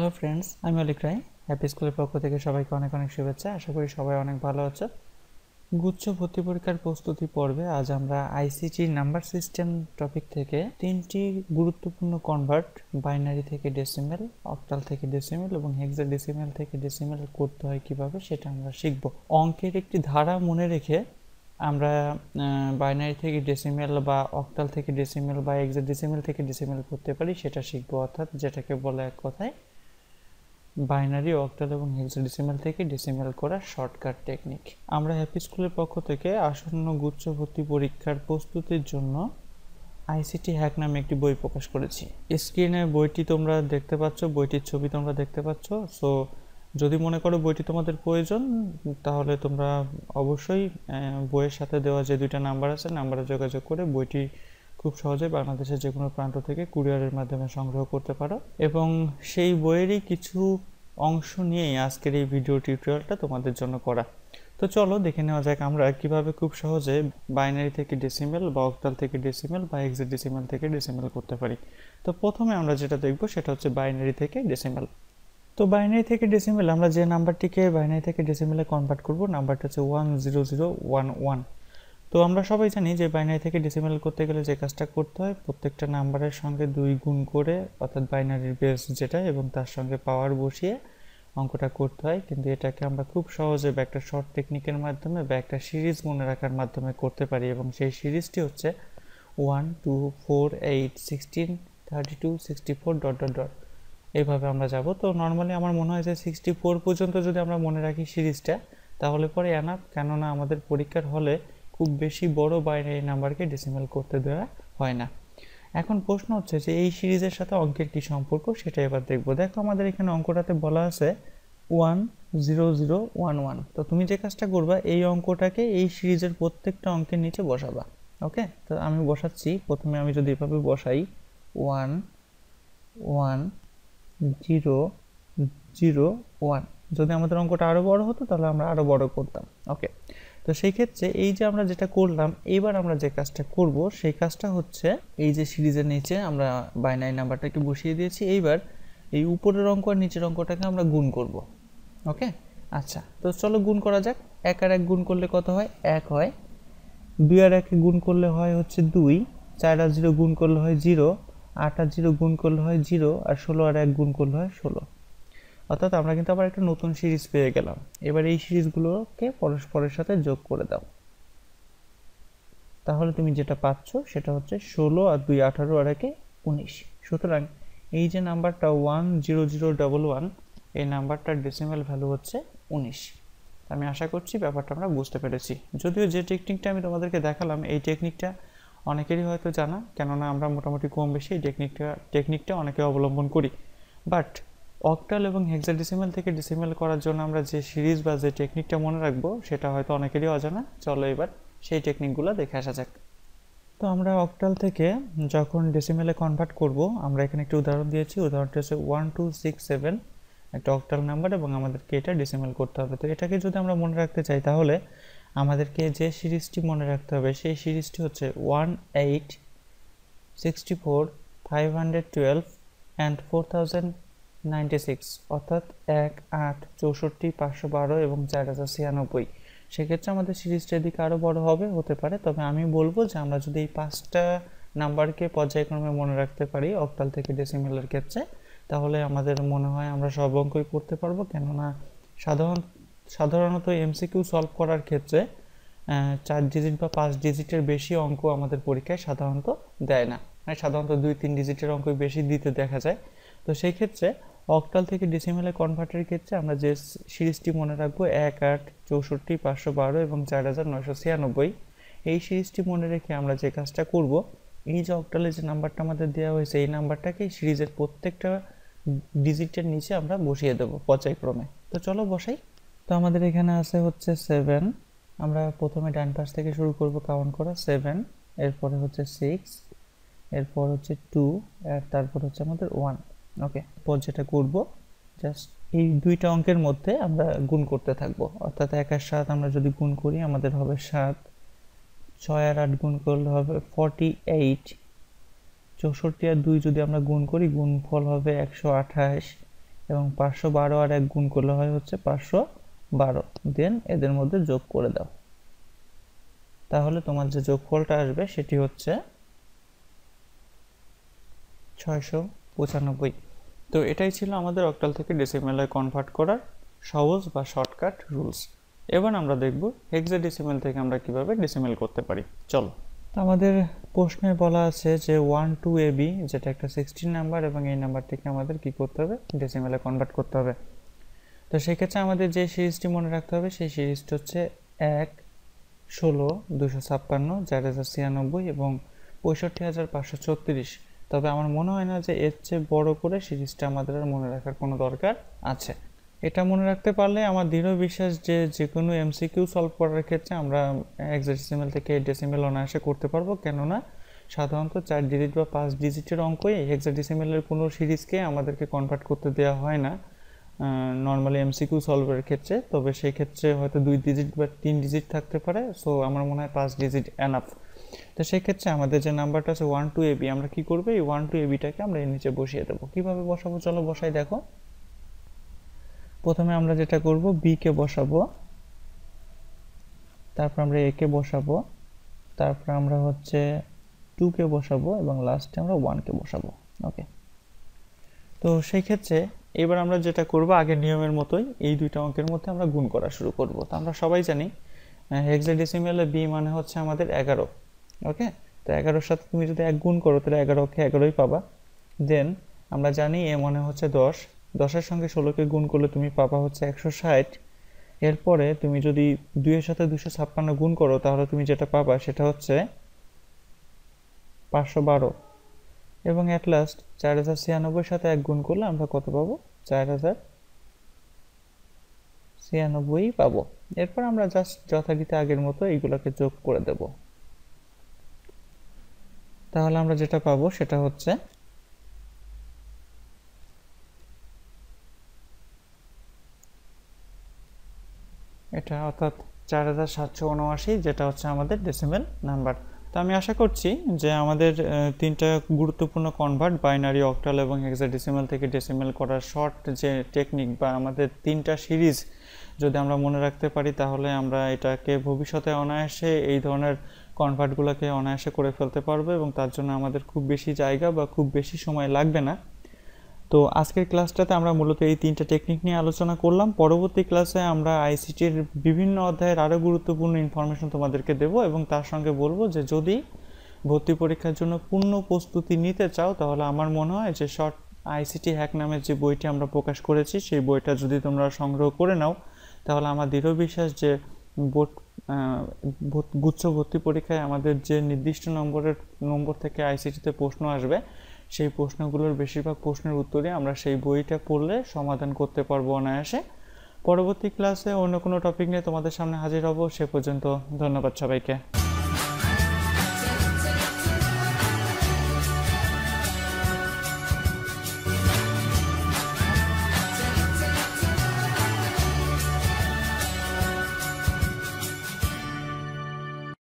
Hello friends, আমি অলিক রায়। Happy স্কুলের পক্ষ থেকে সবাইকে অনেক অনেক শুভেচ্ছা। আশা করি সবাই অনেক ভালো আছে। গুচ্ছ ভর্তি পরীক্ষার প্রস্তুতি পর্বে আজ আমরা আইসিটি নাম্বার সিস্টেম টপিক থেকে 3টি গুরুত্বপূর্ণ কনভার্ট, বাইনারি থেকে ডেসিমেল, অক্টাল থেকে ডেসিমেল এবং হেক্সাডেসিমেল থেকে ডেসিমেল করতে হয় কিভাবে সেটা আমরা শিখব। অঙ্কের একটি ধারা মনে রেখে আমরা বাইনারি থেকে ডেসিমেল বা অক্টাল থেকে ডেসিমেল বা হেক্সাডেসিমেল থেকে ডেসিমেল করতে পারি সেটা শিখব, অর্থাৎ যেটাকে বলে এক কথায় বাইনারি, অক্টাল এবং হেক্সাডেসিমেল থেকে ডেসিমেল করার শর্টকাট টেকনিক। আমরা হ্যাপি স্কুলের পক্ষ থেকে আসন্ন গুচ্ছ ভর্তি পরীক্ষার প্রস্তুতির জন্য আইসিটি হ্যাক নামে একটি বই প্রকাশ করেছি। স্ক্রিনে বইটি তোমরা দেখতে পাচ্ছ, বইটির ছবি তোমরা দেখতে পাচ্ছ। সো যদি মনে করো বইটি তোমাদের প্রয়োজন, তাহলে তোমরা অবশ্যই বইয়ের সাথে দেওয়া যে 2টা নাম্বার আছে, নাম্বারে যোগাযোগ করে বইটি খুব সহজে বাংলাদেশের যে কোনো প্রান্ত থেকে কুরিয়ারের মাধ্যমে সংগ্রহ করতে পারো। এবং সেই বইয়েরই কিছু অংশ নিয়েই আজকের এই ভিডিও টিউটোরিয়ালটা তোমাদের জন্য করা। তো চলো দেখে নেওয়া যাক আমরা কিভাবে খুব সহজে বাইনারি থেকে ডেসিমেল বা অক্টাল থেকে ডেসিমেল বা হেক্সাডেসিমেল থেকে ডেসিমেল করতে পারি। তো প্রথমে আমরা যেটা দেখব সেটা হচ্ছে বাইনারি থেকে ডেসিমেল। তো বাইনারি থেকে ডেসিমেল আমরা যে নাম্বারটিকে বাইনারি থেকে ডেসিমেলে কনভার্ট করব, নাম্বারটা হচ্ছে 10011। তো আমরা সবাই জানি যে বাইনারি থেকে ডেসিমেল করতে গেলে যে কাজটা করতে হয়, প্রত্যেকটা নাম্বারের সঙ্গে 2 গুণ করে, অর্থাৎ বাইনারির বেস যেটা, এবং তার সঙ্গে পাওয়ার বসিয়ে অঙ্কটা করতে হয়। কিন্তু এটাকে আমরা খুব সহজে বা একটা শর্ট টেকনিকের মাধ্যমে বা একটা সিরিজ মনে রাখার মাধ্যমে করতে পারি, এবং সেই সিরিজটি হচ্ছে 1 2 4 8 16 32 64 ডট ডট ডট। এইভাবে আমরা যাব। তো নর্মালি আমার মনে হয় যে 64 পর্যন্ত যদি আমরা মনে রাখি সিরিজটা, তাহলে পরে এনাফ, কেননা আমাদের পরীক্ষার হলে খুব বেশি বড় বাইনারি নাম্বারকে ডেসিমেল করতে দেওয়া হয় না। এখন প্রশ্ন হচ্ছে যে এই সিরিজের সাথে অঙ্কের কি সম্পর্ক সেটা এবার দেখব। দেখো আমাদের এখানে অঙ্কটাতে বলা আছে 10011। তো তুমি যে কাজটা করবা, এই অঙ্কটাকে এই সিরিজের প্রত্যেকটা অঙ্কের নিচে বসাবা। ওকে, তো আমি বসাচ্ছি। প্রথমে আমি যদি এভাবে বসাই 1 1 0 0 1, যদি আমাদের অঙ্কটা আরো বড় হতো তাহলে আমরা আরো বড় করতাম। ওকে, তো সেই ক্ষেত্রে এই যে আমরা যেটা করলাম, এবার আমরা যে কাজটা করব সেই কাজটা হচ্ছে এই যে সিরিজের নিচে আমরা বাইনারি নাম্বারটাকে বসিয়ে দিয়েছি। এইবার এই উপরের অঙ্ক আর নিচের অঙ্কটাকে আমরা গুণ করব। ওকে, আচ্ছা, তো চলো গুণ করা যাক। 1 আর 1 গুণ করলে কত হয়? 1 হয়। 2 আর 1 গুণ করলে হয় হচ্ছে 2। 4 আর 0 গুণ করলে হয় 0। 8 আর 0 গুণ করলে হয় 0। আর 16 আর 1 গুণ করলে হয় 16। অর্থাৎ আমরা কিন্তু আবার একটা নতুন সিরিজ পেয়ে গেলাম। এবার এই সিরিজগুলোকে পরস্পরের সাথে যোগ করে দাও, তাহলে তুমি যেটা পাচ্ছ সেটা হচ্ছে 16 আর 2 18 আর 1 19। সুতরাং এই যে নাম্বারটা 10011, এই নাম্বারটার ডেসিমেল ভ্যালু হচ্ছে 19। আমি আশা করছি ব্যাপারটা আমরা বুঝতে পেরেছি। যদিও যে টেকনিকটা আমি তোমাদেরকে দেখালাম, এই টেকনিকটা অনেকেরই হয়তো জানা, কেননা আমরা মোটামুটি কম বেশি এই টেকনিকটা অনেকে অবলম্বন করি। বাট অক্টাল এবং হেক্সাডেসিমেল থেকে ডেসিমেল করার জন্য আমরা যে সিরিজ বা যে টেকনিকটা মনে রাখবো সেটা হয়তো অনেকেরই অজানা। চলো এবার সেই টেকনিকগুলো দেখে আসা যাক। তো আমরা অক্টাল থেকে যখন ডেসিমেলে কনভার্ট করব, আমরা এখানে একটি উদাহরণ দিয়েছি। উদাহরণটা হচ্ছে 1267, একটা অক্টাল নাম্বার, এবং আমাদেরকে এটা ডেসিমেল করতে হবে। তো এটাকে যদি আমরা মনে রাখতে চাই, তাহলে আমাদেরকে যে সিরিজটি মনে রাখতে হবে সেই সিরিজটি হচ্ছে 18 64 512 and 4096, অর্থাৎ 1 8 64 512 এবং 4096। সেক্ষেত্রে আমাদের সিরিজটা এদিকে আরও বড় হতে পারে। তবে আমি বলবো যে আমরা যদি এই 5টা নাম্বারকে পর্যায়ক্রমে মনে রাখতে পারি অক্টাল থেকে ডেসিমেলের ক্ষেত্রে, তাহলে আমাদের মনে হয় আমরা সব অঙ্কই করতে পারবো। কেননা সাধারণত এমসিকিউ সলভ করার ক্ষেত্রে 4 ডিজিট বা 5 ডিজিটের বেশি অঙ্ক আমাদের পরীক্ষায় সাধারণত দেয় না, মানে সাধারণত 2-3 ডিজিটের অঙ্কই বেশি দিতে দেখা যায়। তো সেই ক্ষেত্রে অক্টাল থেকে ডেসিমেলে কনভার্টের ক্ষেত্রে আমরা যে সিরিজটি মনে রাখবো 1 8 64 512 এবং 4996, এই সিরিজটি মনে রেখে আমরা যে কাজটা করব, এই যে অক্টালে যে নাম্বারটা আমাদের দেওয়া হয়েছে, এই নাম্বারটাকে সিরিজের প্রত্যেকটা ডিজিটের নিচে আমরা বসিয়ে দেবো পর্যায়ক্রমে। তো চলো বসাই। তো আমাদের এখানে আছে হচ্ছে 7। আমরা প্রথমে ডান পাশ থেকে শুরু করব কাউন্ট করা। 7, এরপরে হচ্ছে 6, এরপর হচ্ছে 2, আর তারপর হচ্ছে আমাদের 1। ওকে, পর যেটা করব, জাস্ট এই 2টা অঙ্কের মধ্যে আমরা গুণ করতে থাকবো। অর্থাৎ 1 আর 7 আমরা যদি গুণ করি আমাদের হবে 7, 6 আর 8 গুণ করলে হবে 48, 64 আর 2 যদি আমরা গুণ করি গুণফল হবে 128, এবং 512 আর 1 গুণ করলে হয় হচ্ছে 512, দেন এদের মধ্যে যোগ করে দাও, তাহলে তোমার যে যোগফলটা আসবে সেটি হচ্ছে 695। তো এটাই ছিল আমাদের অক্টাল থেকে ডেসিমেলে কনভার্ট করার সহজ বা শর্টকাট রুলস। এবার আমরা দেখব হেক্সাডেসিমেল থেকে আমরা কিভাবে ডেসিমেল করতে পারি। চলো। তো আমাদের প্রশ্নে বলা আছে যে 12AB, যেটা একটা 16 নাম্বার, এবং এই নাম্বার থেকে আমাদের কি করতে হবে, ডেসিমেলে কনভার্ট করতে হবে। তো সেক্ষেত্রে আমাদের যে সিরিজটি মনে রাখতে হবে সেই সিরিজটি হচ্ছে 1, 16, 256, 4096 এবং 65534। তবে আমার মনে হয় না যে এর চেয়ে বড় করে সিরিজটা আমাদের আর মনে রাখার কোনো দরকার আছে। এটা মনে রাখতে পারলে আমার দৃঢ় বিশ্বাস যে যে কোনো এমসিকিউ সলভ করার ক্ষেত্রে আমরা হেক্সাডেসিমেল থেকে ডেসিমেল অনায়াসে করতে পারবো, কেননা সাধারণত 4 ডিজিট বা 5 ডিজিটের অঙ্কই হেক্সাডেসিমেলের কোনো সিরিজকে আমাদেরকে কনভার্ট করতে দেওয়া হয় না নর্মালি এমসিকিউ সলভের ক্ষেত্রে। তবে সেই ক্ষেত্রে হয়তো 2 ডিজিট বা 3 ডিজিট থাকতে পারে, সো আমার মনে হয় 5 ডিজিট এনাফ। তো সেই ক্ষেত্রে আমাদের যে নাম্বারটা আছে 12AB, আমরা কি করব, এই 12ABটাকে আমরা এর নিচে বসিয়ে দেবো। কিভাবে বসাবো চলো বসাই দেখো। প্রথমে আমরা যেটা করব, বি কে বসাবো, তারপর আমরা এ কে বসাবো, তারপর আমরা হচ্ছে 2 কে বসাবো এবং লাস্টে আমরা 1 কে বসাবো। ওকে, তো সেই ক্ষেত্রে এবার আমরা যেটা করব আগের নিয়মের মতোই এই দুইটা অঙ্কের মধ্যে আমরা গুণ করা শুরু করব। তো আমরা সবাই জানি হেক্সাডেসিমেলে বি মানে হচ্ছে আমাদের 11। ওকে, তো 11-এর সাথে তুমি যদি 1 গুণ করো তাহলে 11-কে 11ই পাবা। দেন আমরা জানি এ মানে হচ্ছে 10, 10-এর সঙ্গে 16কে গুণ করলে তুমি পাবা হচ্ছে 160। এরপরে তুমি যদি 2-এর সাথে 256 গুণ করো তাহলে তুমি যেটা পাবা সেটা হচ্ছে 512। এবং অ্যাট লাস্ট 4096-এর সাথে 1 গুণ করলে আমরা কত পাবো, 4096 পাবো। এরপর আমরা জাস্ট যথারীতি আগের মতো এইগুলোকে যোগ করে দেব, তাহলে আমরা যেটা পাবো সেটা হচ্ছে এটা, অর্থাৎ 4779, যেটা হচ্ছে আমাদের ডেসিমেল নাম্বার। তো আমি আশা করছি যে আমাদের তিনটা গুরুত্বপূর্ণ কনভার্ট, বাইনারি, অক্টাল এবং হেক্সাডেসিমেল থেকে ডেসিমেল করার শর্ট যে টেকনিক বা আমাদের তিনটা সিরিজ যদি আমরা মনে রাখতে পারি তাহলে আমরা এটাকে ভবিষ্যতে অনায়াসে এই ধরনের কনভার্টগুলোকে অনায়াসে করে ফেলতে পারবো, এবং তার জন্য আমাদের খুব বেশি জায়গা বা খুব বেশি সময় লাগবে না। তো আজকের ক্লাসটাতে আমরা মূলত এই তিনটা টেকনিক নিয়ে আলোচনা করলাম। পরবর্তী ক্লাসে আমরা আইসিটির বিভিন্ন অধ্যায়ের আরও গুরুত্বপূর্ণ ইনফরমেশন তোমাদেরকে দেব, এবং তার সঙ্গে বলবো যে যদি ভর্তি পরীক্ষার জন্য পূর্ণ প্রস্তুতি নিতে চাও তাহলে আমার মনে হয় যে শর্ট আইসিটি হ্যাক নামের যে বইটি আমরা প্রকাশ করেছি সেই বইটা যদি তোমরা সংগ্রহ করে নাও তাহলে আমার দৃঢ় বিশ্বাস যে গুচ্ছ ভর্তি পরীক্ষায় আমাদের যে নির্দিষ্ট নম্বর থেকে আইসিটিতে প্রশ্ন আসবে সেই প্রশ্নগুলোর বেশিরভাগ প্রশ্নের উত্তরে আমরা সেই বইটা পড়লে সমাধান করতে পারবো অনায়াসে। পরবর্তী ক্লাসে অন্য কোনো টপিক নিয়ে তোমাদের সামনে হাজির হব। সে পর্যন্ত ধন্যবাদ সবাইকে।